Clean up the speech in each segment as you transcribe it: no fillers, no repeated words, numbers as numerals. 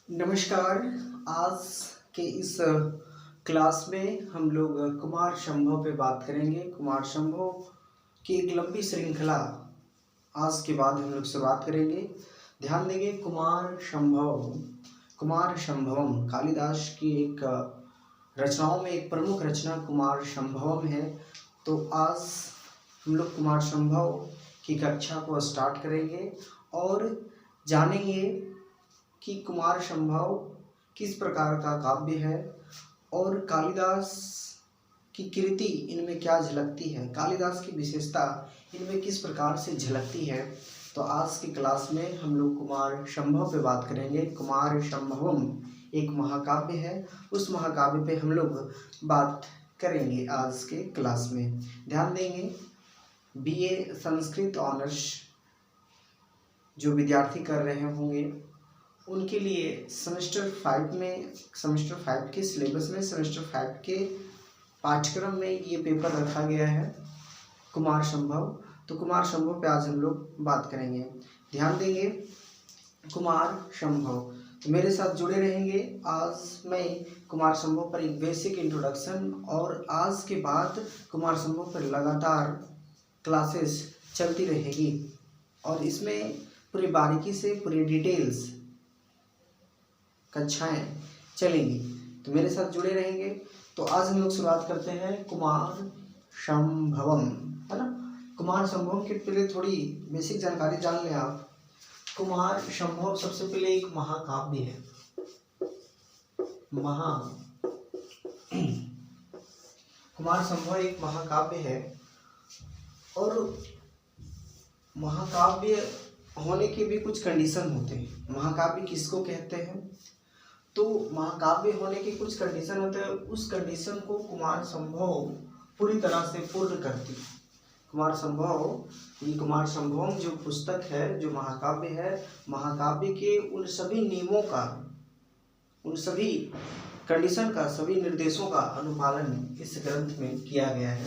नमस्कार। आज के इस क्लास में हम लोग कुमार संभव पे बात करेंगे। कुमार संभव की एक लंबी श्रृंखला आज के बाद हम लोग शुरुआत करेंगे। ध्यान देंगे, कुमार संभवम कालिदास की एक रचनाओं में एक प्रमुख रचना कुमार संभवम है। तो आज हम लोग कुमार संभव की कक्षा को स्टार्ट करेंगे और जानेंगे कि कुमार संभव किस प्रकार का काव्य है और कालिदास की कृति इनमें क्या झलकती है, कालिदास की विशेषता इनमें किस प्रकार से झलकती है। तो आज की क्लास में हम लोग कुमार संभव पे बात करेंगे। कुमार संभवम एक महाकाव्य है, उस महाकाव्य पे हम लोग बात करेंगे आज के क्लास में। ध्यान देंगे, बीए संस्कृत ऑनर्स जो विद्यार्थी कर रहे होंगे उनके लिए सेमेस्टर 5 के सिलेबस में सेमेस्टर 5 के पाठ्यक्रम में ये पेपर रखा गया है कुमार संभव। तो कुमार संभव पे आज हम लोग बात करेंगे। ध्यान देंगे, कुमार संभव, तो मेरे साथ जुड़े रहेंगे। आज मैं कुमार संभव पर एक बेसिक इंट्रोडक्शन और आज के बाद कुमार संभव पर लगातार क्लासेस चलती रहेगी और इसमें पूरी बारीकी से पूरी डिटेल्स कक्षाएं चलेंगी। तो मेरे साथ जुड़े रहेंगे। तो आज हम लोग शुरुआत करते हैं कुमार संभवम, है ना। कुमार संभवम के पहले थोड़ी बेसिक जानकारी जान लें आप। कुमार संभव सबसे पहले एक महाकाव्य है। कुमार संभव एक महाकाव्य है और महाकाव्य होने के भी कुछ कंडीशन होते हैं। महाकाव्य किसको कहते हैं? तो महाकाव्य होने की कुछ कंडीशन होते हैं, उस कंडीशन को कुमार संभव पूरी तरह से पूर्ण करती है। कुमार संभवम जो पुस्तक है, जो महाकाव्य है, महाकाव्य के उन सभी नियमों का, उन सभी कंडीशन का, सभी निर्देशों का अनुपालन इस ग्रंथ में किया गया है,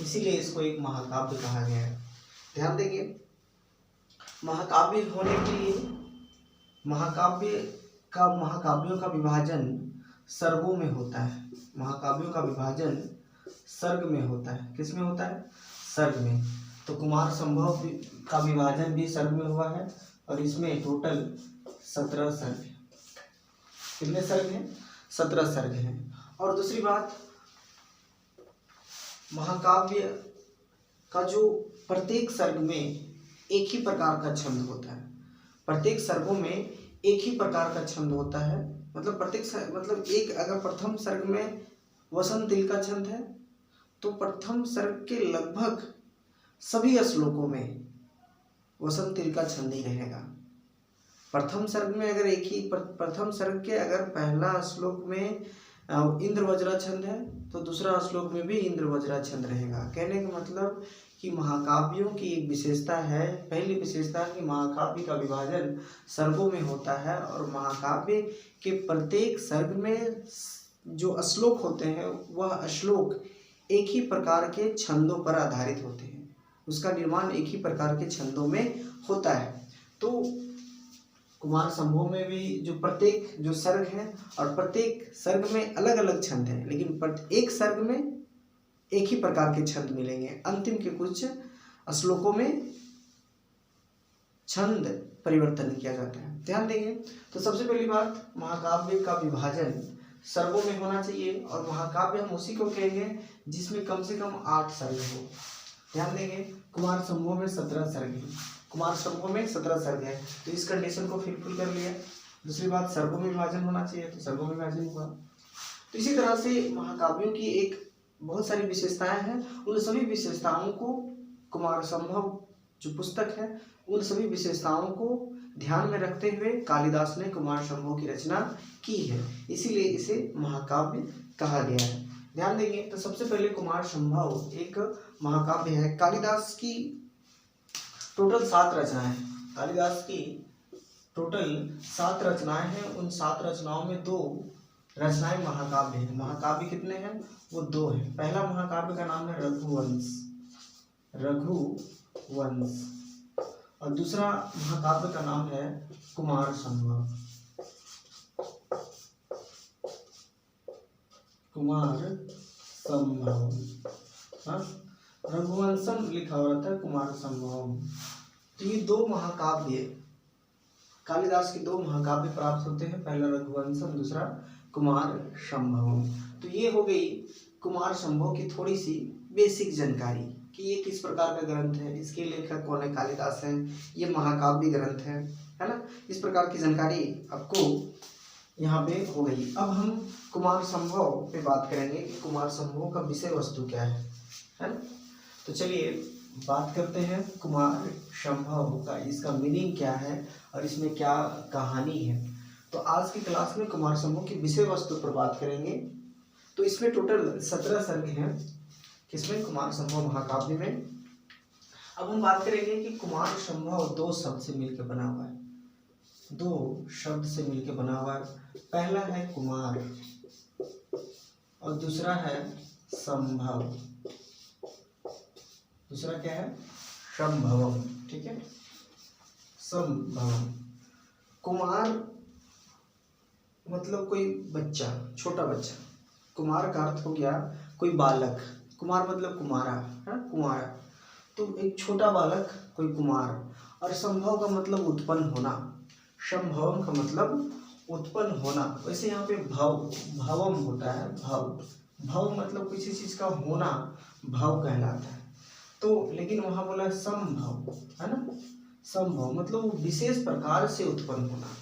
इसीलिए इसको एक महाकाव्य कहा गया है। ध्यान देंगे, महाकाव्य होने के लिए महाकाव्यों का विभाजन सर्गों में होता है। महाकाव्यों का विभाजन सर्ग में होता है। किस में होता है? सर्ग में। तो कुमार संभव का विभाजन भी सर्ग में हुआ है और इसमें टोटल 17 सर्ग है। कितने सर्ग हैं? 17 सर्ग हैं। और दूसरी बात, महाकाव्य का जो प्रत्येक सर्ग में एक ही प्रकार का छंद होता है। प्रत्येक सर्गों में एक ही प्रकार का छंद होता है। मतलब एक, अगर प्रथम सर्ग में वसंत तिल का छंद है तो प्रथम सर्ग के लगभग सभी श्लोकों में वसंत तिल का छंद ही रहेगा। प्रथम सर्ग में अगर प्रथम सर्ग के अगर पहला श्लोक में इंद्र वज्रा छंद है तो दूसरा श्लोक में भी इंद्र वज्रा छंद रहेगा। कहने का मतलब कि महाकाव्यों की एक विशेषता है, पहली विशेषता है कि महाकाव्य का विभाजन सर्गों में होता है और महाकाव्य के प्रत्येक सर्ग में जो श्लोक होते हैं वह श्लोक एक ही प्रकार के छंदों पर आधारित होते हैं। उसका निर्माण एक ही प्रकार के छंदों में होता है। तो कुमार संभव में भी जो प्रत्येक जो सर्ग है और प्रत्येक सर्ग में अलग अलग छंद है, लेकिन एक सर्ग में एक ही प्रकार के छंद मिलेंगे। अंतिम के कुछ श्लोकों में छंद परिवर्तन किया जाता है। ध्यान देंगे, तो सबसे पहली बात, महाकाव्य का विभाजन सर्गों में होना चाहिए और महाकाव्य हम उसी को कहेंगे जिसमें कम से कम 8 सर्ग हो। ध्यान देंगे, कुमार संभव में 17 सर्ग है। कुमार संभव में 17 सर्ग है, तो इस कंडीशन को फिलफिल कर लिया। दूसरी बात, सर्गों में विभाजन होना चाहिए, तो सर्गों में विभाजन हुआ। तो इसी तरह से महाकाव्यों की एक बहुत सारी विशेषताएं हैं। उन सभी विशेषताओं को कुमार संभव जो पुस्तक है, उन सभी विशेषताओं को ध्यान में रखते हुए कालिदास ने कुमार संभव की रचना की है, इसीलिए इसे महाकाव्य कहा गया है। ध्यान देंगे, तो सबसे पहले कुमार संभव एक महाकाव्य है। कालिदास की टोटल 7 रचनाएं, कालिदास की टोटल 7 रचनाएं हैं। उन 7 रचनाओं में 2 रचनाएं महाकाव्य हैं। महाकाव्य कितने हैं? वो 2 हैं। पहला महाकाव्य का नाम है रघुवंश और दूसरा महाकाव्य का नाम है कुमार संभव। कुमार संभवम। हाँ, रघुवंशम लिखा हुआ था, कुमार संभवम। तो ये दो महाकाव्य, कालिदास के दो महाकाव्य प्राप्त होते हैं, पहला रघुवंशम, दूसरा कुमार संभवम। तो ये हो गई कुमार संभव की थोड़ी सी बेसिक जानकारी कि ये किस प्रकार का ग्रंथ है, इसके लेखक कौन है, कालिदास हैं, ये महाकाव्य ग्रंथ है ना। इस प्रकार की जानकारी आपको यहाँ पे हो गई। अब हम कुमार संभव पे बात करेंगे कि कुमार संभव का विषय वस्तु क्या है ना। तो चलिए बात करते हैं कुमार संभव का, इसका मीनिंग क्या है और इसमें क्या कहानी है। तो आज की क्लास में कुमार संभव की विषय वस्तु पर बात करेंगे। तो इसमें टोटल 17 सर्ग हैं, किसमें, कुमार संभव महाकाव्य में। अब हम बात करेंगे कि कुमार संभव दो शब्द से मिलकर बना हुआ है, दो शब्द से मिलकर बना हुआ है। पहला है कुमार और दूसरा है संभव। दूसरा क्या है, संभवम, ठीक है, संभवम। कुमार मतलब कोई बच्चा, छोटा बच्चा। कुमार का अर्थ हो गया कोई बालक, कुमार मतलब कुमारा है, कुमारा। तो एक छोटा बालक कोई कुमार। और संभव का मतलब उत्पन्न होना, संभवम का मतलब उत्पन्न होना। वैसे यहाँ पे भव, भवम होता है, भव, भव मतलब किसी चीज का होना भव कहलाता है। तो लेकिन वहां बोला संभव, है ना, संभव मतलब वो विशेष प्रकार से उत्पन्न होना।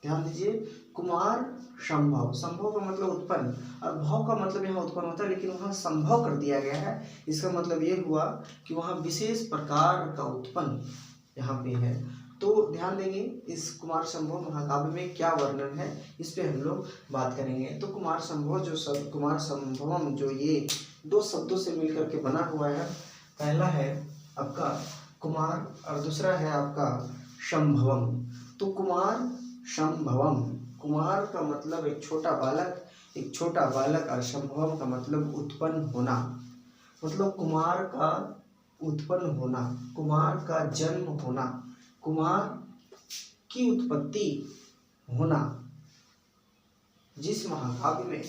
ध्यान दीजिए, कुमार संभव, संभव का मतलब उत्पन्न और भव का मतलब यहाँ उत्पन्न होता है, लेकिन वहाँ संभव कर दिया गया है। इसका मतलब ये हुआ कि वहाँ विशेष प्रकार का उत्पन्न यहाँ पे है। तो ध्यान देंगे इस कुमार संभव महाकाव्य में क्या वर्णन है, इस पे हम लोग बात करेंगे। तो कुमार संभव जो शब्द, कुमार संभवम, जो ये दो शब्दों से मिलकर के बना हुआ है, पहला है आपका कुमार और दूसरा है आपका संभवम। तो कुमार संभवम, कुमार का मतलब एक छोटा बालक, एक छोटा बालक, और संभवम का मतलब उत्पन्न होना, मतलब कुमार का उत्पन्न होना, कुमार का जन्म होना, कुमार की उत्पत्ति होना। जिस महाकाव्य में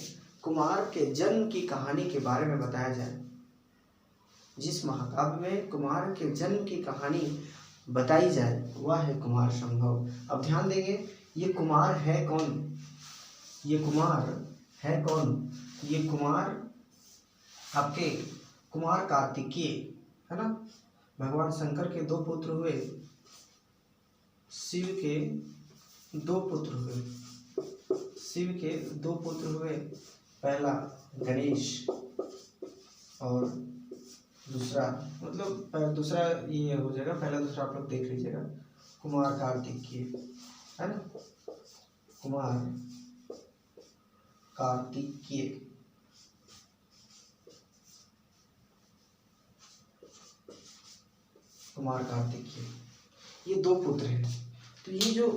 कुमार के जन्म की कहानी के बारे में बताया जाए, जिस महाकाव्य में कुमार के जन्म की कहानी बताई जाए, वह है कुमार संभव। अब ध्यान देंगे, ये कुमार है कौन, ये कुमार है कौन, ये कुमार आपके कुमार कार्तिकेय है ना। भगवान शंकर के दो पुत्र हुए, शिव के दो पुत्र हुए, शिव के दो पुत्र हुए, पहला गणेश और दूसरा, मतलब दूसरा ये हो जाएगा, पहला दूसरा आप लोग देख लीजिएगा, कुमार कार्तिकेय है ना, कुमार कार्तिकेय। कुमार कार्तिकेय ये दो पुत्र हैं। तो ये जो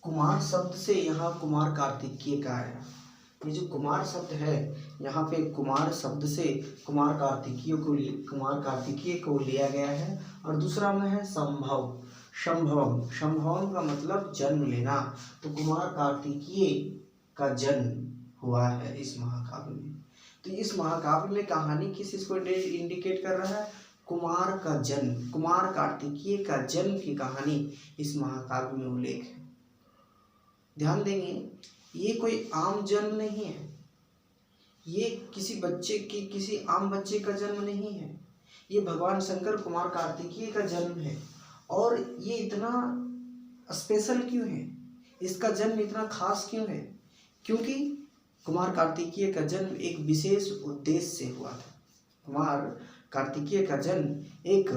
कुमार शब्द से यहाँ कुमार कार्तिकेय का आया, ये जो कुमार शब्द है यहाँ पे कुमार शब्द से कुमार कार्तिकेय को लिया गया है। और दूसरा में है संभव, संभवम, संभवम का मतलब जन्म लेना। तो कुमार कार्तिकेय का जन्म हुआ है इस महाकाव्य में। तो इस महाकाव्य में कहानी किस चीज को इंडिकेट कर रहा है, कुमार का जन्म, कुमार कार्तिकेय का जन्म की कहानी इस महाकाव्य में उल्लेख है। ध्यान देंगे, ये कोई आम जन्म नहीं है, ये किसी बच्चे की, किसी आम बच्चे का जन्म नहीं है, ये भगवान शंकर कुमार कार्तिकेय का जन्म है। और ये इतना स्पेशल क्यों है, इसका जन्म इतना खास क्यों है, क्योंकि कुमार कार्तिकेय का जन्म एक विशेष उद्देश्य से हुआ था। कुमार कार्तिकेय का जन्म एक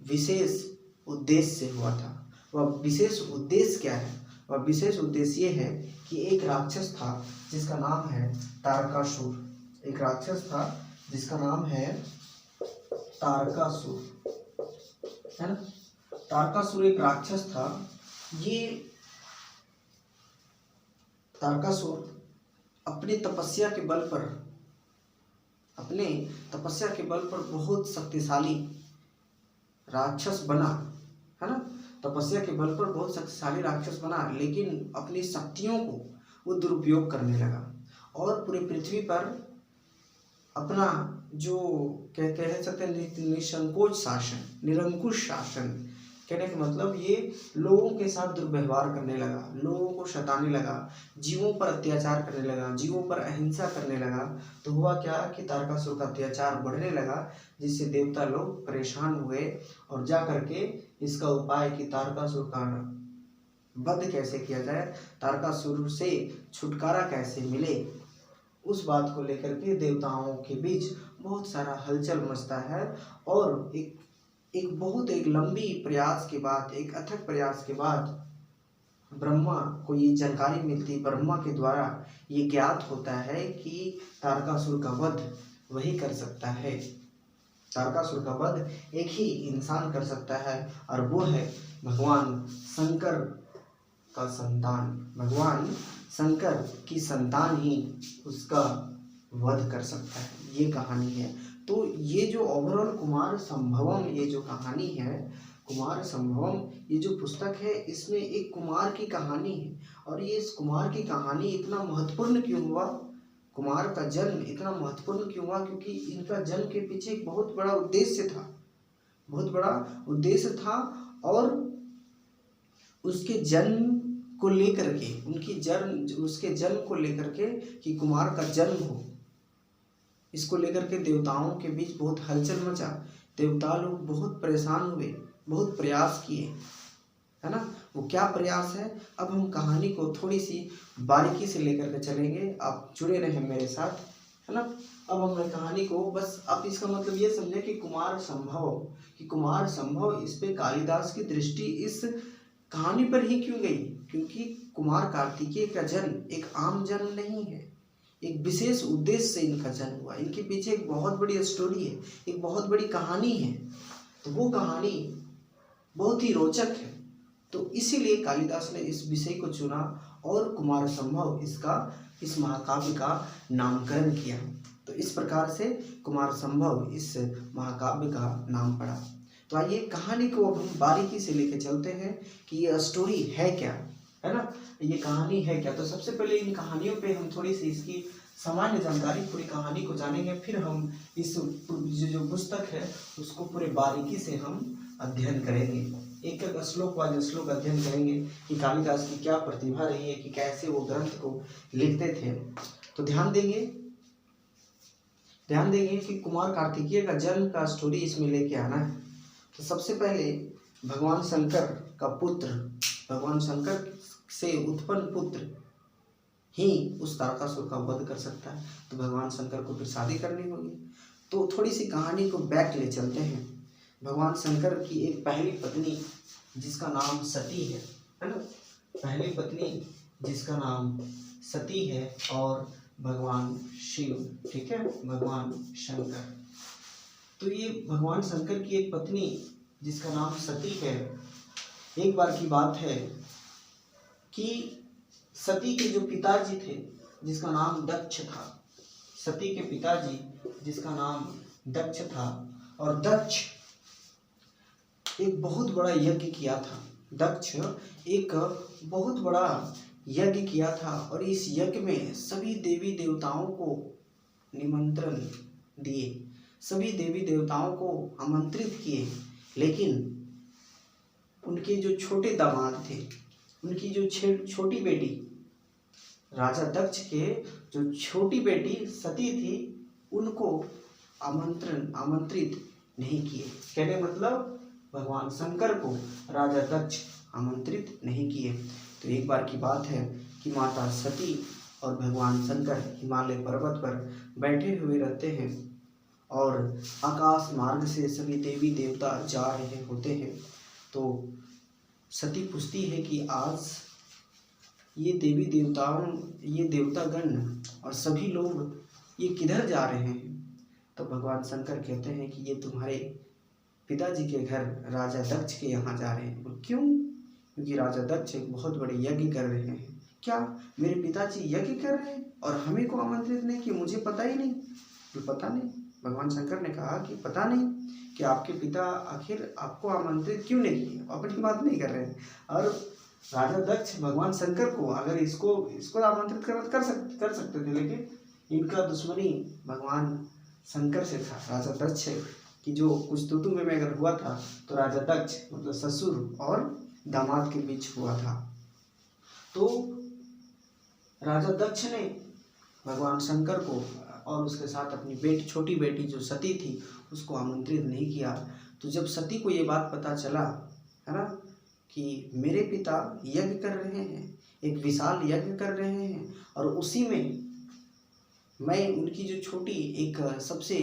विशेष उद्देश्य से हुआ था। वह विशेष उद्देश्य क्या है, वह विशेष उद्देश्य ये है कि एक राक्षस था जिसका नाम है तारकासुर। एक राक्षस था जिसका नाम है तारकासुर, है ना। तारकासुर एक राक्षस था। ये तारकासुर अपनी तपस्या के बल पर, अपने तपस्या के बल पर बहुत शक्तिशाली राक्षस बना, है ना। तपस्या के बल पर बहुत शक्तिशाली राक्षस बना, लेकिन अपनी शक्तियों को वो दुरुपयोग करने लगा और पूरे पृथ्वी पर अपना जो कह सकते हैं निसंकोच शासन, निरंकुश शासन, कहने का मतलब ये लोगों के साथ दुर्व्यवहार करने लगा, लोगों को सताने लगा, जीवों पर अत्याचार करने लगा, जीवों पर अहिंसा करने लगा। तो हुआ क्या कि तारकासुर का अत्याचार बढ़ने लगा, जिससे देवता लोग परेशान हुए और जा करके इसका उपाय कि तारकासुर का वध कैसे किया जाए, तारकासुर से छुटकारा कैसे मिले, उस बात को लेकर के देवताओं के बीच बहुत सारा हलचल मचता है। और एक लंबी प्रयास के बाद, एक अथक प्रयास के बाद ब्रह्मा को ये जानकारी मिलती, ब्रह्मा के द्वारा ये ज्ञात होता है कि तारकासुर का वध वही कर सकता है, तारकासुर का वध एक ही इंसान कर सकता है, और वो है भगवान शंकर का संतान, भगवान शंकर की संतान ही उसका वध कर सकता है। ये कहानी है। तो ये जो ओवरऑल कुमार संभवम, ये जो कहानी है कुमार संभवम, ये जो पुस्तक है, इसमें एक कुमार की कहानी है। और ये इस कुमार की कहानी इतना महत्वपूर्ण क्यों हुआ, कुमार का जन्म इतना महत्वपूर्ण क्यों हुआ, क्योंकि इनका जन्म के पीछे एक बहुत बड़ा उद्देश्य था, बहुत बड़ा उद्देश्य था। और उसके जन्म को लेकर के, उसके जन्म को लेकर के कि कुमार का जन्म हो, इसको लेकर के देवताओं के बीच बहुत हलचल मचा, देवता लोग बहुत परेशान हुए, बहुत प्रयास किए, है ना। वो क्या प्रयास है, अब हम कहानी को थोड़ी सी बारीकी से लेकर के चलेंगे, आप जुड़े रहें मेरे साथ, है ना। अब हम कहानी को बस, अब इसका मतलब ये समझे कि कुमार संभव, इस पे कालिदास की दृष्टि इस कहानी पर ही क्यों गई, क्योंकि कुमार कार्तिकेय का जन्म एक आम जन्म नहीं है, एक विशेष उद्देश्य से इनका जन्म हुआ, इनके पीछे एक बहुत बड़ी स्टोरी है, एक बहुत बड़ी कहानी है। तो वो कहानी बहुत ही रोचक है, तो इसीलिए कालिदास ने इस विषय को चुना और कुमार संभव इस महाकाव्य का नामकरण किया। तो इस प्रकार से कुमार संभव इस महाकाव्य का नाम पड़ा। तो आइए कहानी को अब हम बारीकी से लेके चलते हैं कि ये स्टोरी है क्या, है ना, ये कहानी है क्या। तो सबसे पहले इन कहानियों पे हम थोड़ी सी इसकी सामान्य जानकारी, पूरी कहानी को जानेंगे, फिर हम इस जो पुस्तक है उसको पूरे बारीकी से हम अध्ययन करेंगे, एक एक श्लोक वाले श्लोक अध्ययन करेंगे कि कालिदास की क्या प्रतिभा रही है, कि कैसे वो ग्रंथ को लिखते थे। तो ध्यान देंगे कि कुमार कार्तिकेय का जन्म का स्टोरी इसमें लेके आना है। तो सबसे पहले भगवान शंकर का पुत्र, भगवान शंकर से उत्पन्न पुत्र ही उस तारकासुर का वध कर सकता है। तो भगवान शंकर को फिर शादी करनी होगी। तो थोड़ी सी कहानी को बैक ले चलते हैं। भगवान शंकर की एक पहली पत्नी जिसका नाम सती है ना, पहली पत्नी जिसका नाम सती है, और भगवान शिव, ठीक है, भगवान शंकर। तो ये भगवान शंकर की एक पत्नी जिसका नाम सती है, एक बार की बात है कि सती के जो पिताजी थे जिसका नाम दक्ष था, सती के पिताजी जिसका नाम दक्ष था, और दक्ष एक बहुत बड़ा यज्ञ किया था, दक्ष एक बहुत बड़ा यज्ञ किया था, और इस यज्ञ में सभी देवी देवताओं को निमंत्रण दिए, सभी देवी देवताओं को आमंत्रित किए, लेकिन उनके जो छोटे दामाद थे, उनकी जो छोटी बेटी, राजा दक्ष के जो छोटी बेटी सती थी, उनको आमंत्रित नहीं किए। कहने मतलब भगवान शंकर को राजा दक्ष आमंत्रित नहीं किए। तो एक बार की बात है कि माता सती और भगवान शंकर हिमालय पर्वत पर बैठे हुए रहते हैं, और आकाश मार्ग से सभी देवी देवता जा रहे होते हैं। तो सती पूछती है कि आज ये देवी देवताओं, ये देवतागण और सभी लोग ये किधर जा रहे हैं। तो भगवान शंकर कहते हैं कि ये तुम्हारे पिताजी के घर राजा दक्ष के यहाँ जा रहे हैं। क्यों? क्योंकि राजा दक्ष एक बहुत बड़े यज्ञ कर रहे हैं। क्या मेरे पिताजी यज्ञ कर रहे हैं और हमें को आमंत्रित नहीं किया? मुझे पता ही नहीं। तो पता नहीं, भगवान शंकर ने कहा कि पता नहीं कि आपके पिता आखिर आपको आमंत्रित क्यों नहीं किए, अपनी बात नहीं कर रहे हैं। और राजा दक्ष भगवान शंकर को अगर इसको आमंत्रित कर सकते थे, लेकिन इनका दुश्मनी भगवान शंकर से था। राजा दक्ष की जो कुछ कुटुंब में अगर हुआ था तो राजा दक्ष मतलब ससुर और दामाद के बीच हुआ था। तो राजा दक्ष ने भगवान शंकर को और उसके साथ अपनी छोटी बेटी जो सती थी उसको आमंत्रित नहीं किया। तो जब सती को ये बात पता चला, है ना, कि मेरे पिता यज्ञ कर रहे हैं, एक विशाल यज्ञ कर रहे हैं, और उसी में मैं उनकी जो छोटी एक सबसे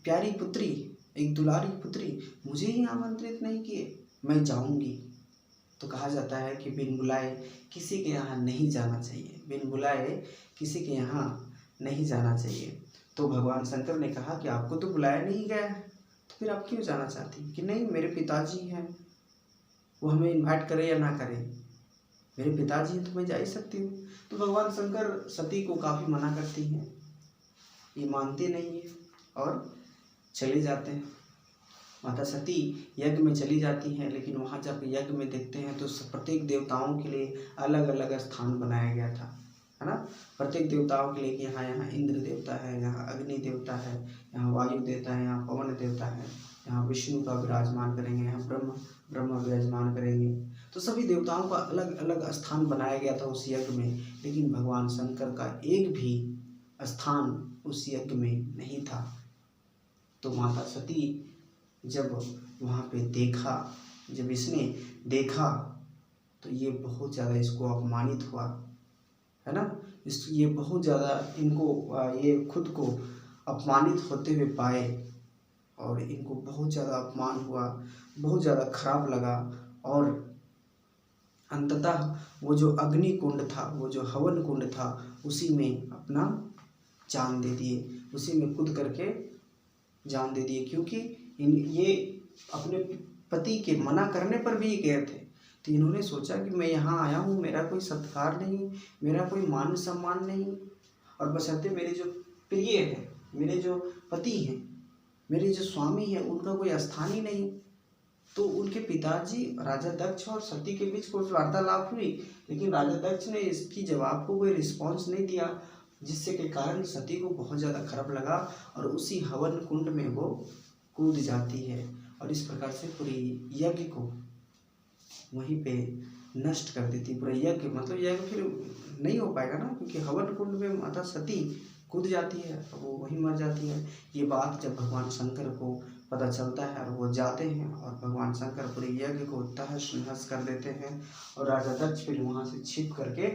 प्यारी पुत्री, एक दुलारी पुत्री, मुझे ही आमंत्रित नहीं किए, मैं जाऊंगी। तो कहा जाता है कि बिन बुलाए किसी के यहाँ नहीं जाना चाहिए, बिन बुलाए किसी के यहाँ नहीं जाना चाहिए। तो भगवान शंकर ने कहा कि आपको तो बुलाया नहीं गया है, तो फिर आप क्यों जाना चाहती हैं? कि नहीं, मेरे पिताजी हैं, वो हमें इनवाइट करें या ना करें, मेरे पिताजी हैं तो मैं जा ही सकती हूँ। तो भगवान शंकर सती को काफ़ी मना करती हैं, ये मानते नहीं है और चले जाते हैं। माता सती यज्ञ में चली जाती हैं, लेकिन वहाँ जब यज्ञ में देखते हैं तो प्रत्येक देवताओं के लिए अलग अलग स्थान बनाया गया था, है ना। प्रत्येक देवताओं के लिए कि यहाँ इंद्र देवता है, यहाँ अग्नि देवता है, यहाँ वायु देवता है, यहाँ पवन देवता है, यहाँ विष्णु का विराजमान करेंगे, यहाँ ब्रह्मा विराजमान करेंगे। तो सभी देवताओं का अलग अलग स्थान बनाया गया था उस यज्ञ में, लेकिन भगवान शंकर का एक भी स्थान उस यज्ञ में नहीं था। तो माता सती जब वहाँ पे देखा, जब इसने देखा तो ये बहुत ज़्यादा इसको अपमानित हुआ, है ना। ये बहुत ज़्यादा इनको ये खुद को अपमानित होते हुए पाए और इनको बहुत ज़्यादा अपमान हुआ, बहुत ज़्यादा खराब लगा। और अंततः वो जो अग्नि कुंड था, वो जो हवन कुंड था, उसी में अपना जान दे दिए, उसी में कूद करके जान दे दिए। क्योंकि ये अपने पति के मना करने पर भी गए थे। तो इन्होंने सोचा कि मैं यहाँ आया हूँ, मेरा कोई सत्कार नहीं, मेरा कोई मान सम्मान नहीं, और बशर्ते मेरे जो प्रिय है, मेरे जो पति हैं, मेरे जो स्वामी हैं, उनका कोई स्थान ही नहीं। तो उनके पिताजी राजा दक्ष और सती के बीच कुछ वार्तालाप हुई, लेकिन राजा दक्ष ने इसकी जवाब को कोई रिस्पॉन्स नहीं दिया, जिससे के कारण सती को बहुत ज़्यादा खराब लगा और उसी हवन कुंड में वो कूद जाती है और इस प्रकार से पूरी यज्ञ को वहीं पे नष्ट कर देती। पूरा यज्ञ मतलब यज्ञ फिर नहीं हो पाएगा ना, क्योंकि हवन कुंड में माता सती कूद जाती है, वो वहीं मर जाती है। ये बात जब भगवान शंकर को पता चलता है और वो जाते हैं और भगवान शंकर पूरे यज्ञ को तहस नहस कर देते हैं और राजा दक्ष फिर वहाँ से छिप करके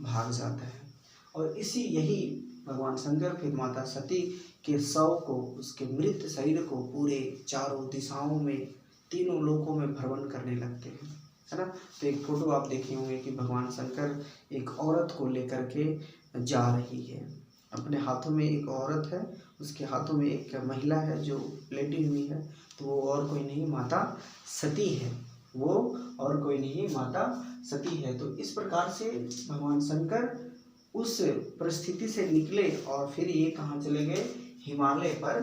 भाग जाता है। और यही भगवान शंकर फिर माता सती के शव को, उसके मृत शरीर को पूरे चारों दिशाओं में, तीनों लोकों में भ्रमण करने लगते हैं, है ना। तो एक फोटो आप देखे होंगे कि भगवान शंकर एक औरत को लेकर के जा रही है, अपने हाथों में एक औरत है, उसके हाथों में एक महिला है जो लेटी हुई है। तो वो और कोई नहीं माता सती है, वो और कोई नहीं माता सती है। तो इस प्रकार से भगवान शंकर उस परिस्थिति से निकले और फिर ये कहाँ चले गए, हिमालय पर।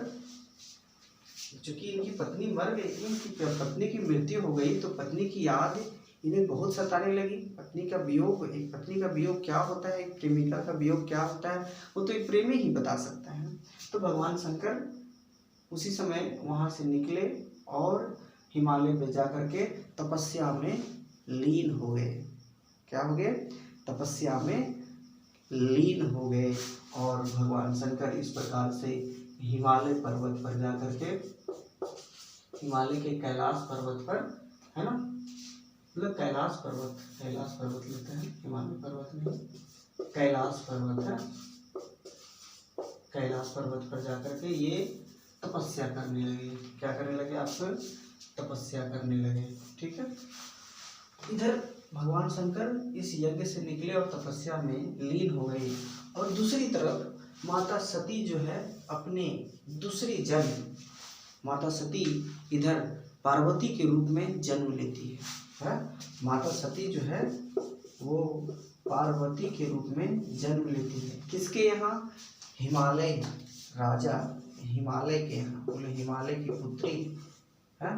चूँकि इनकी पत्नी मर गई, इनकी पत्नी की मृत्यु हो गई, तो पत्नी की याद इन्हें बहुत सताने लगी। पत्नी का वियोग, एक पत्नी का वियोग क्या होता है, एक प्रेमिका का वियोग क्या होता है, वो तो एक प्रेमी ही बता सकता है। तो भगवान शंकर उसी समय वहाँ से निकले और हिमालय पे जा करके तपस्या में लीन हो गए। क्या हो गए, तपस्या में लीन हो गए। और भगवान शंकर इस प्रकार से हिमालय पर्वत पर जा करके, हिमालय के कैलाश पर्वत पर, है ना, मतलब कैलाश पर्वत लेते हैं, हिमालय पर्वत नहीं, कैलाश पर्वत है, कैलाश पर्वत पर जाकर के ये तपस्या करने लगे। क्या करने लगे, आप तपस्या करने लगे, ठीक है। इधर भगवान शंकर इस यज्ञ से निकले और तपस्या में लीन हो गए, और दूसरी तरफ माता सती जो है अपने दूसरी जन्म, माता सती इधर पार्वती के रूप में जन्म लेती है। माता सती जो है वो पार्वती के रूप में जन्म लेती है। किसके यहाँ, हिमालय राजा हिमालय के यहाँ, बोले हिमालय की पुत्री है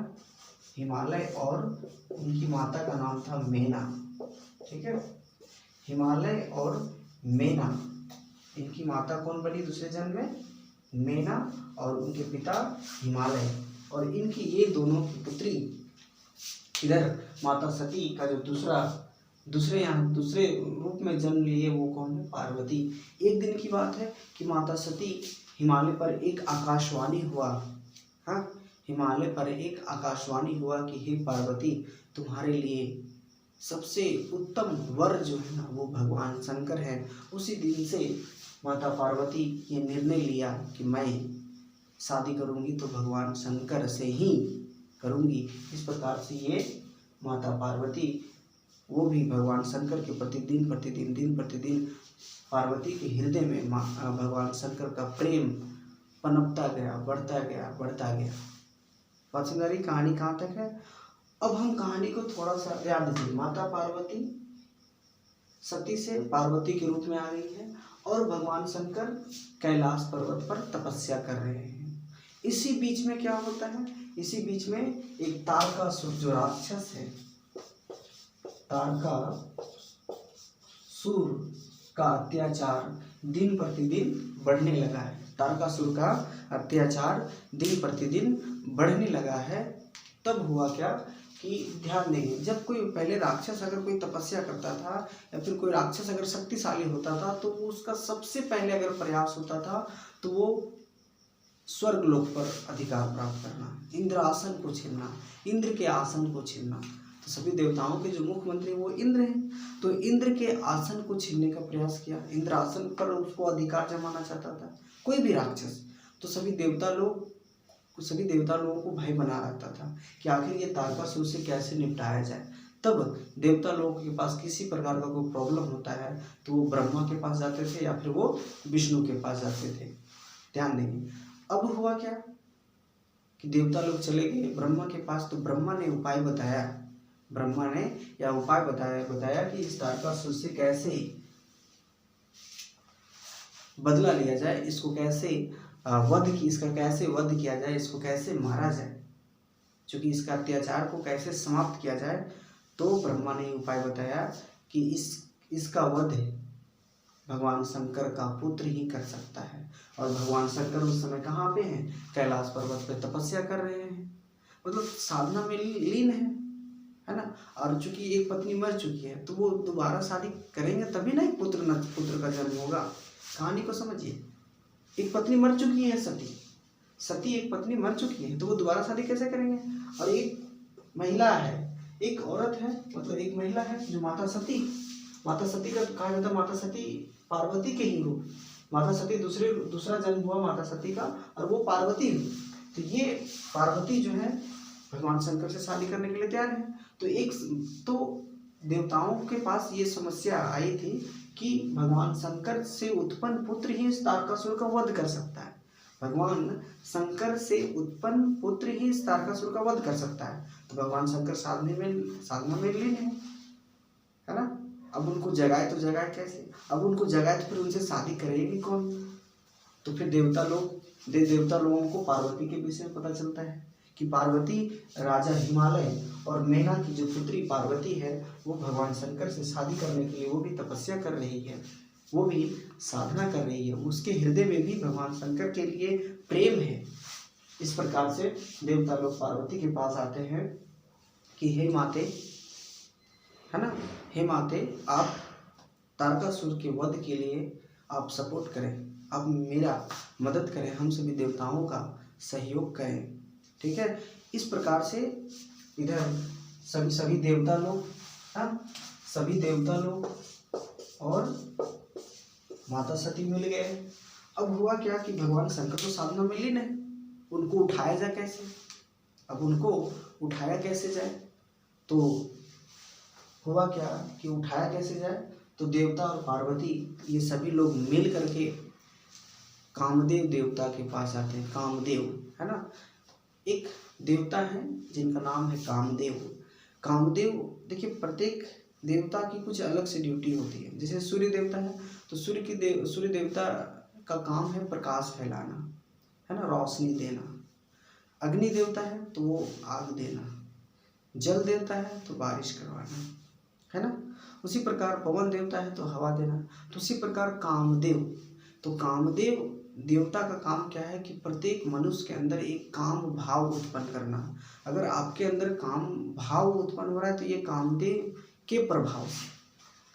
हिमालय, और उनकी माता का नाम था मेना। ठीक है, हिमालय और मेना, इनकी माता कौन बनी दूसरे जन्म में? मेना, और उनके पिता हिमालय, और इनकी ये दोनों की पुत्री, इधर माता सती का जो दूसरे रूप में जन्म लिए वो कौन है? पार्वती। एक दिन की बात है कि माता सती हिमालय पर एक आकाशवाणी हुआ, हाँ, हिमालय पर एक आकाशवाणी हुआ कि हे पार्वती, तुम्हारे लिए सबसे उत्तम वर जो है ना वो भगवान शंकर है। उसी दिन से माता पार्वती ये निर्णय लिया कि मैं शादी करूंगी तो भगवान शंकर से ही करूंगी। इस प्रकार से ये माता पार्वती वो भी भगवान शंकर के प्रति दिन प्रतिदिन पार्वती के हृदय में भगवान शंकर का प्रेम पनपता गया, बढ़ता गया। पाचनदारी कहानी कहाँ तक है? अब हम कहानी को थोड़ा सा याद दीजिए। माता पार्वती सती से पार्वती के रूप में आ गई है और भगवान शंकर कैलाश पर्वत पर तपस्या कर रहे हैं। इसी बीच में क्या होता है? इसी बीच में एक तारकासुर जो राक्षस है, तारकासुर का अत्याचार दिन प्रतिदिन बढ़ने लगा है। तारकासुर का अत्याचार दिन प्रतिदिन बढ़ने लगा है। तब हुआ क्या कि ध्यान देंगे, जब कोई पहले राक्षस अगर कोई तपस्या करता था या फिर कोई राक्षस अगर शक्तिशाली होता था तो उसका सबसे पहले अगर प्रयास होता था तो वो स्वर्ग लोक पर अधिकार प्राप्त करना, इंद्रासन को छीनना, इंद्र के आसन को छीनना। तो सभी देवताओं के जो मुख्यमंत्री वो इंद्र हैं, तो इंद्र के आसन को छीनने का प्रयास किया। इंद्र आसन पर उसको अधिकार जमाना चाहता था कोई भी राक्षस। तो सभी देवता लोगों को भय बना रहता था कि आखिर ये तारकासुर से कैसे निपटाया जाए। तब देवता लोगों के पास किसी प्रकार का कोई प्रॉब्लम होता है तो वो ब्रह्मा के पास जाते थे या फिर वो विष्णु के पास जाते थे। ध्यान देंगे। अब हुआ क्या कि देवता लोग चले गए ब्रह्मा के पास, तो ब्रह्मा ने उपाय बताया कि इस तारकासुर से कैसे बदला लिया जाए, इसको कैसे इसका कैसे वध किया जाए, इसको कैसे मारा जाए, क्योंकि इसका अत्याचार को कैसे समाप्त किया जाए। तो ब्रह्मा ने उपाय बताया कि इसका वध भगवान शंकर का पुत्र ही कर सकता है। और भगवान शंकर उस समय कहाँ पे हैं? कैलाश पर्वत पे तपस्या कर रहे हैं, मतलब साधना में लीन है ना। और चूंकि एक पत्नी मर चुकी है तो वो दोबारा शादी करेंगे तभी ना एक पुत्र का जन्म होगा। कहानी को समझिए, एक पत्नी मर चुकी है, सती एक पत्नी मर चुकी है तो वो दोबारा शादी कैसे करेंगे? और एक महिला है, एक औरत है, मतलब एक महिला है जो माता सती का कहा जाता है माता सती पार्वती के ही रूप। माता सती दूसरा जन्म हुआ माता सती का और वो पार्वती हुई। तो ये पार्वती जो है भगवान शंकर से शादी करने के लिए तैयार है। तो देवताओं के पास ये समस्या आई थी कि भगवान शंकर से उत्पन्न पुत्र ही इस तारकासुर का वध कर सकता है। भगवान शंकर से उत्पन्न पुत्र ही इस तारकासुर का वध कर सकता है। तो भगवान शंकर साधना में लीन है ना। अब उनको जगाए तो कैसे? अब उनको जगाए तो फिर उनसे शादी करेगी कौन? तो फिर देवता लोगों को पार्वती के विषय में पता चलता है कि पार्वती राजा हिमालय और मेना की जो पुत्री पार्वती है वो भगवान शंकर से शादी करने के लिए वो भी तपस्या कर रही है, वो भी साधना कर रही है। उसके हृदय में भी भगवान शंकर के लिए प्रेम है। इस प्रकार से देवता लोग पार्वती के पास आते हैं कि हे माते, है ना, हे माते, आप तारकासुर के वध के लिए आप सपोर्ट करें, आप मेरा मदद करें, हम सभी देवताओं का सहयोग करें। ठीक है। इस प्रकार से इधर सभी देवता लोग और माता सती मिल गए। अब हुआ क्या कि भगवान शंकर तो साधना में लीन है, उनको उठाया जाए कैसे? अब उनको उठाया कैसे जाए? तो हुआ क्या कि उठाया कैसे जाए? तो देवता और पार्वती ये सभी लोग मिल करके कामदेव देवता के पास आते हैं। कामदेव, है ना, एक देवता है जिनका नाम है कामदेव। देखिए, प्रत्येक देवता की कुछ अलग से ड्यूटी होती है। जैसे सूर्य देवता है तो सूर्य देवता का काम है प्रकाश फैलाना, है ना, रोशनी देना। अग्नि देवता है तो वो आग देना। जल देवता है तो बारिश करवाना, है ना। उसी प्रकार पवन देवता है तो हवा देना। तो उसी प्रकार कामदेव, तो कामदेव देवता का काम क्या है कि प्रत्येक मनुष्य के अंदर एक काम भाव उत्पन्न करना। अगर आपके अंदर काम भाव उत्पन्न हो रहा है तो ये कामदेव के प्रभाव से,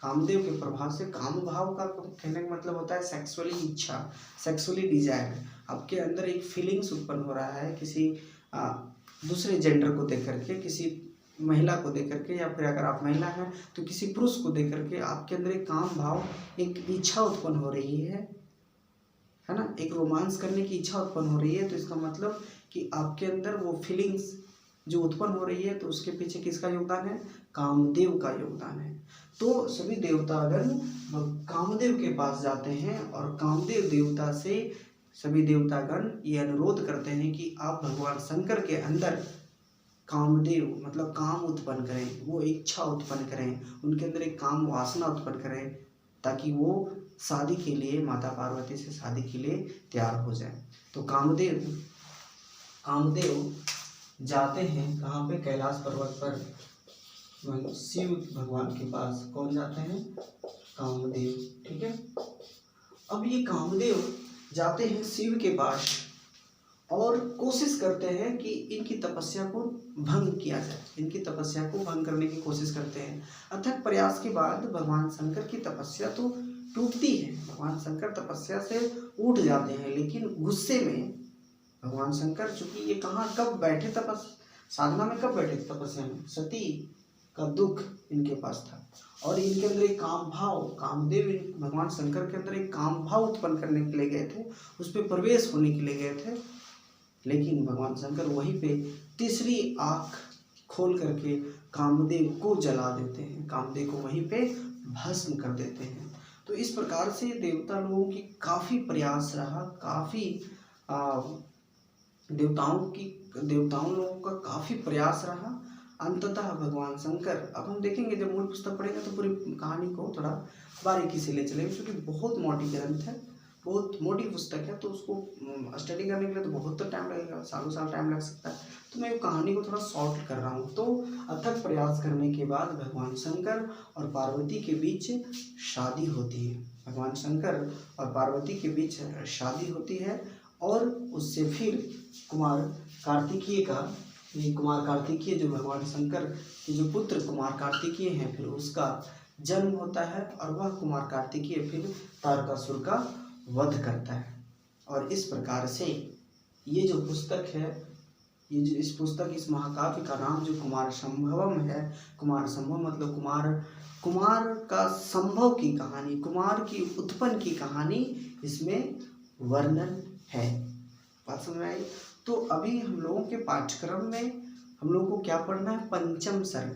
कामदेव के प्रभाव से, काम भाव का कहने का मतलब होता है सेक्सुअली इच्छा, सेक्सुअली डिजायर। आपके अंदर एक फीलिंग्स उत्पन्न हो रहा है किसी दूसरे जेंडर को देख करके, किसी महिला को देख करके, या फिर अगर आप महिला हैं तो किसी पुरुष को देख करके आपके अंदर एक काम भाव, एक इच्छा उत्पन्न हो रही है ना, एक रोमांस करने की इच्छा उत्पन्न हो रही है। तो इसका मतलब कि आपके अंदर वो फीलिंग्स जो उत्पन्न हो रही है, तो उसके पीछे किसका योगदान है? कामदेव का योगदान है। तो सभी देवतागण कामदेव के पास जाते हैं और कामदेव देवता से सभी देवतागण ये अनुरोध करते हैं कि आप भगवान शंकर के अंदर कामदेव मतलब काम उत्पन्न करें, वो इच्छा उत्पन्न करें, उनके अंदर एक काम वासना उत्पन्न करें, ताकि वो शादी के लिए, माता पार्वती से शादी के लिए तैयार हो जाए। तो कामदेव जाते हैं कहाँ पे? कैलाश पर्वत पर शिव भगवान के पास। कौन जाते हैं? कामदेव, ठीक है। अब ये कामदेव जाते हैं शिव के पास और कोशिश करते हैं कि इनकी तपस्या को भंग किया जाए, इनकी तपस्या को भंग करने की कोशिश करते हैं। अथक प्रयास के बाद भगवान शंकर की तपस्या तो टूटती है, भगवान शंकर तपस्या से उठ जाते हैं, लेकिन गुस्से में भगवान शंकर, चूंकि ये कहाँ कब बैठे साधना में, कब बैठे तपस्या में? सती का दुख इनके पास था और इनके अंदर एक काम भाव, कामदेव भगवान शंकर के अंदर एक काम भाव उत्पन्न करने के लिए गए थे, उस पर प्रवेश होने के लिए गए थे, लेकिन भगवान शंकर वहीं पे तीसरी आँख खोल करके कामदेव को जला देते हैं, कामदेव को वहीं पे भस्म कर देते हैं। तो इस प्रकार से देवता लोगों की काफ़ी प्रयास रहा, काफ़ी देवताओं लोगों का काफ़ी प्रयास रहा। अंततः भगवान शंकर, अब हम देखेंगे जब मूल पुस्तक पढ़ेंगे तो पूरी कहानी को थोड़ा बारीकी से ले चलेंगे, क्योंकि बहुत मोटी ग्रंथ है, बहुत मोटी पुस्तक है, तो उसको स्टडी करने के लिए तो बहुत टाइम लगेगा, सालों साल टाइम लग सकता है। तो मैं कहानी को थोड़ा शॉर्ट कर रहा हूँ। तो अथक प्रयास करने के बाद भगवान शंकर और पार्वती के बीच शादी होती है, भगवान शंकर और पार्वती के बीच शादी होती है और उससे फिर कुमार कार्तिकेय जो भगवान शंकर के जो पुत्र कुमार कार्तिकेय हैं, फिर उसका जन्म होता है और वह कुमार कार्तिकेय फिर तारकासुर का वध करता है। और इस प्रकार से ये जो पुस्तक है, इस महाकाव्य का नाम जो कुमार संभवम है, कुमार संभव मतलब कुमार का संभव की कहानी, कुमार की उत्पन्न की कहानी इसमें वर्णन है। बात समझ में आई? तो अभी हम लोगों के पाठ्यक्रम में हम लोगों को क्या पढ़ना है? पंचम सर्ग।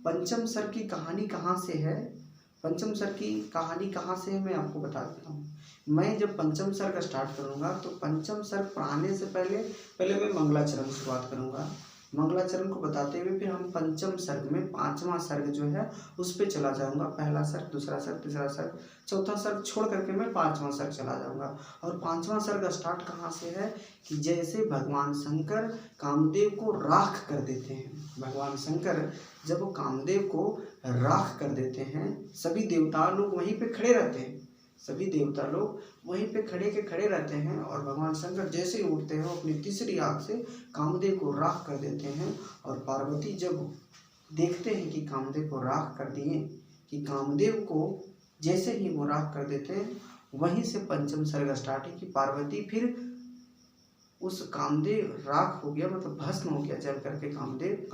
पंचम सर्ग की कहानी कहाँ से है? पंचम सर्ग की कहानी कहाँ से है मैं आपको बता देता हूँ। मैं जब पंचम सर्ग स्टार्ट करूँगा तो पंचम सर्ग पढ़ाने से पहले मैं मंगलाचरण शुरुआत करूँगा। मंगलाचरण को बताते हुए फिर हम पंचम सर्ग में पांचवा सर्ग जो है उस पर चला जाऊँगा। पहला सर्ग, दूसरा सर्ग, तीसरा सर्ग, चौथा सर्ग छोड़ करके मैं पांचवा सर्ग चला जाऊँगा। और पांचवा सर्ग स्टार्ट कहाँ से है कि जैसे भगवान शंकर कामदेव को राख कर देते हैं, भगवान शंकर जब वो कामदेव को राख कर देते हैं, सभी देवता लोग वहीं पे खड़े रहते हैं, सभी देवता लोग वहीं पे खड़े रहते हैं और भगवान शंकर जैसे ही उठते हैं अपनी तीसरी आँख से कामदेव को राख कर देते हैं। और पार्वती जब देखते हैं कि कामदेव को राख कर दिए, कि कामदेव को जैसे ही वो राख कर देते हैं, वहीं से पंचम सर्ग स्टार्ट है कि पार्वती फिर उस कामदेव राख हो गया मतलब भस्म हो गया जल करके कामदेव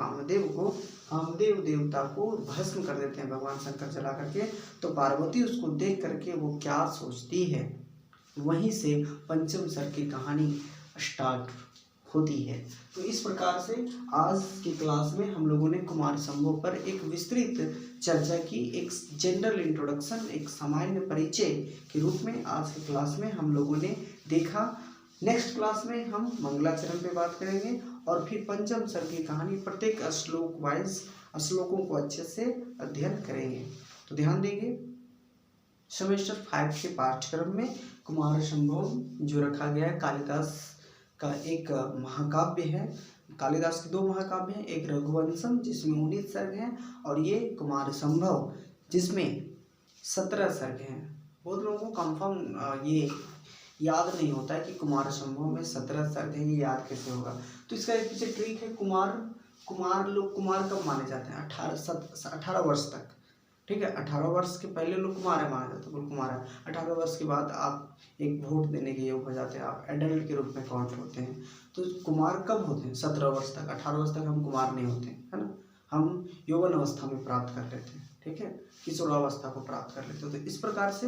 देवता को भस्म कर देते हैं भगवान शंकर जला करके। तो पार्वती उसको देख करके वो क्या सोचती है, वहीं से पंचम सर्ग की कहानी स्टार्ट होती है। तो इस प्रकार से आज की क्लास में हम लोगों ने कुमार संभव पर एक विस्तृत चर्चा की, एक जनरल इंट्रोडक्शन, एक सामान्य परिचय के रूप में आज की क्लास में हम लोगों ने देखा। नेक्स्ट क्लास में हम मंगलाचरण पे बात करेंगे और फिर पंचम सर्ग की कहानी प्रत्येक श्लोक वाइज श्लोकों को अच्छे से अध्ययन करेंगे। तो ध्यान देंगे, सेमेस्टर 5 के पाठ्यक्रम में कुमार संभव जो रखा गया है, कालिदास का एक महाकाव्य है, कालिदास के 2 महाकाव्य हैं, एक रघुवंशम जिसमें 19 सर्ग हैं और ये कुमार संभव जिसमें 17 सर्ग हैं। बहुत लोगों को कंफर्म ये याद नहीं होता है कि कुमार संभव में 17 सर्ग है, ये याद कैसे होगा। तो इसका एक पीछे ट्रिक है। कुमार कब माने जाते हैं? 18 वर्ष तक, ठीक है। 18 वर्ष के पहले लोग कुमार है माना जाता है, बोल कुमार है। 18 वर्ष के बाद आप एक वोट देने के योग हो जाते हैं, आप एडल्ट के रूप में काउंट होते हैं। तो कुमार कब होते हैं? 17 वर्ष तक। 18 वर्ष तक हम कुमार नहीं होते, है ना। हम यौवन अवस्था में प्राप्त कर लेते हैं, ठीक है, किशोरावस्था को प्राप्त कर लेते हैं। तो इस प्रकार से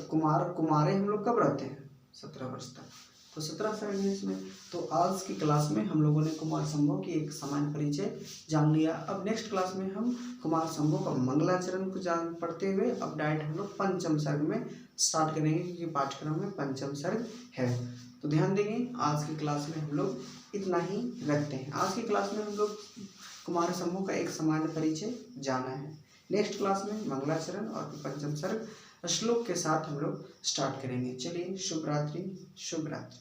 कुमारे हम लोग कब रहते हैं? 17 वर्ष तक। तो 17 सर्ग है इसमें। तो आज की क्लास में हम लोगों ने कुमार संभव की एक सामान्य परिचय जान लिया। अब नेक्स्ट क्लास में हम कुमार संभव का मंगलाचरण को जान पढ़ते हुए अब डायरेक्ट हम लोग पंचम सर्ग में स्टार्ट करेंगे, क्योंकि पाठ्यक्रम में पंचम सर्ग है। तो ध्यान देंगे, आज की क्लास में हम लोग इतना ही रखते हैं। आज की क्लास में हम लोग कुमार संभव का एक सामान्य परिचय जाना है। नेक्स्ट क्लास में मंगलाचरण और पंचम सर्ग श्लोक के साथ हम लोग स्टार्ट करेंगे। चलिए, शुभ रात्रि, शुभ रात्रि।